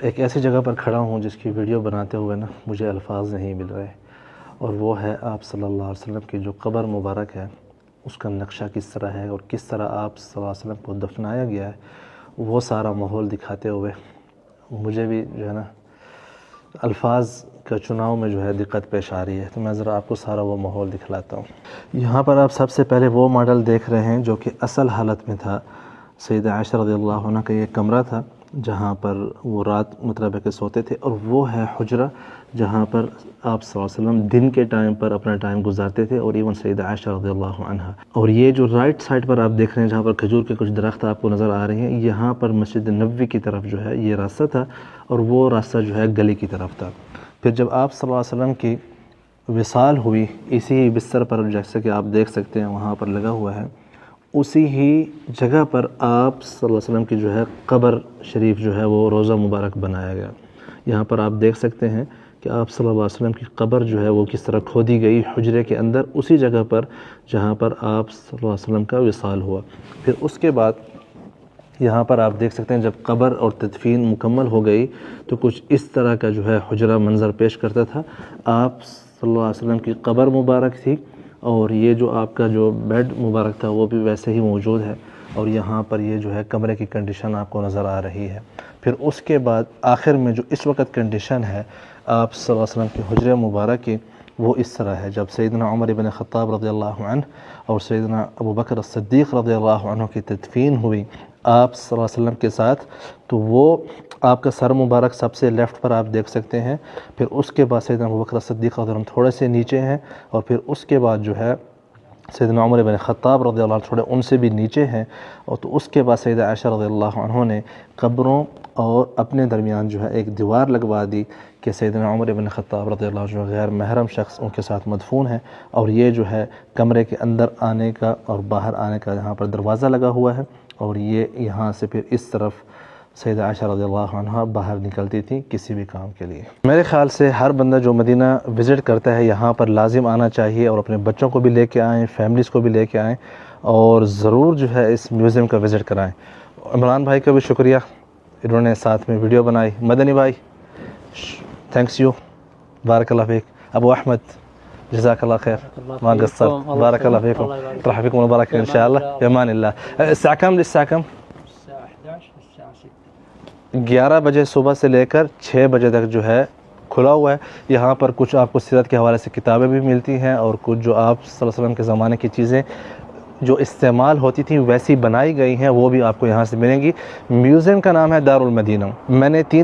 एक ऐसी जगह पर खड़ा हूँ जिसकी वीडियो बनाते हुए ना मुझे अल्फाज नहीं मिल रहे, और वो है आप सल्लल्लाहु अलैहि वसल्लम की जो कब्र मुबारक है उसका नक्शा किस तरह है और किस तरह आप सल्लल्लाहु अलैहि वसल्लम को दफनाया गया है, वो सारा माहौल दिखाते हुए मुझे भी जो है ना अल्फाज का चुनाव में जो है दिक्कत पेश आ रही है। तो मैं ज़रा आपको सारा वो माहौल दिखलाता हूँ। यहाँ पर आप सबसे पहले वो मॉडल देख रहे हैं जो कि असल हालत में था। सैयदा आयशा रज़ियल्लाहु अन्हा का ये कमरा था जहाँ पर वो रात मतलब है कि सोते थे, और वो है हुजरा जहाँ पर आप सल्लल्लाहु अलैहि वसल्लम दिन के टाइम पर अपना टाइम गुजारते थे, और इवन सैयदा आयशा रज़ियल्लाहु अन्हा। और ये जो राइट साइड पर आप देख रहे हैं जहाँ पर खजूर के कुछ दरख्त आपको नज़र आ रहे हैं, यहाँ पर मस्जिद नबवी की तरफ जो है ये रास्ता था, और वो रास्ता जो है गली की तरफ था। फिर जब आप सल्लल्लाहु अलैहि वसल्लम की विसाल हुई, इसी बिस्तर पर जैसे कि आप देख सकते हैं वहाँ पर लगा हुआ है, उसी ही जगह पर आप सल्लल्लाहु अलैहि वसल्लम की जो है कब्र शरीफ जो है वो रोज़ा मुबारक बनाया गया। यहाँ पर आप देख सकते हैं कि आप सल्लल्लाहु अलैहि वसल्लम की कब्र जो है वो किस तरह खोदी गई हुजरे के अंदर, उसी जगह पर जहाँ पर आप सल्लल्लाहु अलैहि वसल्लम का विसाल हुआ। फिर उसके बाद यहाँ पर आप देख सकते हैं जब कब्र और तदफीन मुकम्मल हो गई तो कुछ इस तरह का जो है हुजरा मंज़र पेश करता था। आप सल्लल्लाहु अलैहि वसल्लम की कब्र मुबारक थी, और ये जो आपका जो बेड मुबारक था वो भी वैसे ही मौजूद है, और यहाँ पर ये जो है कमरे की कंडीशन आपको नज़र आ रही है। फिर उसके बाद आखिर में जो इस वक्त कंडीशन है आप सल्लल्लाहु अलैहि वसल्लम की हुजरे मुबारक की, वो इस तरह है। जब सैयदना उमर इब्न ख़त्ताब रज़ियल्लाहु अन्हु और सैयदना अबू बकर सिद्दीक़ रज़ियल्लाहु अन्हु की तदफीन हुई आप सल्लल्लाहु अलैहि वसल्लम के साथ, तो वो आपका सर मुबारक सबसे लेफ़्ट पर आप देख सकते हैं। फिर उसके बाद सैयदना अबू बकर सिद्दीक़ रज़ियल्लाहु अन्हु थोड़े से नीचे हैं, और फिर उसके बाद जो है सैयदना उमर इब्न ख़त्ताब रज़ियल्लाहु अन्हु थोड़े उनसे भी नीचे हैं, और तो उसके बाद सैयदा आयशा रज़ियल्लाहु अन्हा ने कब्रों और अपने दरमियान जो है एक दीवार लगवा दी कि सैयदना उमर इब्न ख़त्ताब रज़ियल्लाहु अन्हु जो गैर महरम शख्स उनके साथ मदफून है, और ये जो है कमरे के अंदर आने का और बाहर आने का यहाँ पर दरवाज़ा लगा हुआ है, और ये यहाँ से फिर इस तरफ सैयदा आयशा रज़ियल्लाहु अन्हा बाहर निकलती थी किसी भी काम के लिए। मेरे ख़्याल से हर बंदा जो मदीना विज़िट करता है यहाँ पर लाजिम आना चाहिए, और अपने बच्चों को भी लेके आएँ, फैमिलीज़ को भी लेके आएँ, और ज़रूर जो है इस म्यूज़ियम का विज़िट कराएँ। इमरान भाई का भी शुक्रिया, इन्होंने साथ में वीडियो बनाई। मदनी भाई थैंक्स यू, बारकल्लाह फ़ीक। अबू अहमद जज़ाकल्लाह खैर, मा क़स्सर, बारकल्लाह फ़ीकुम, तरहफ़िकुम मुबारक इंशाअल्लाह, फ़िमानिल्लाह। अस्सा कम लिस्सा कम 11 बजे सुबह से लेकर 6 बजे तक जो है खुला हुआ है। यहाँ पर कुछ आपको सीरत के हवाले से किताबें भी मिलती हैं, और कुछ जो आप सल्लल्लाहु अलैहि वसल्लम के ज़माने की चीज़ें जो इस्तेमाल होती थी वैसी बनाई गई हैं वो भी आपको यहाँ से मिलेंगी। म्यूज़ियम का नाम है दारुल मदीना। मैंने 3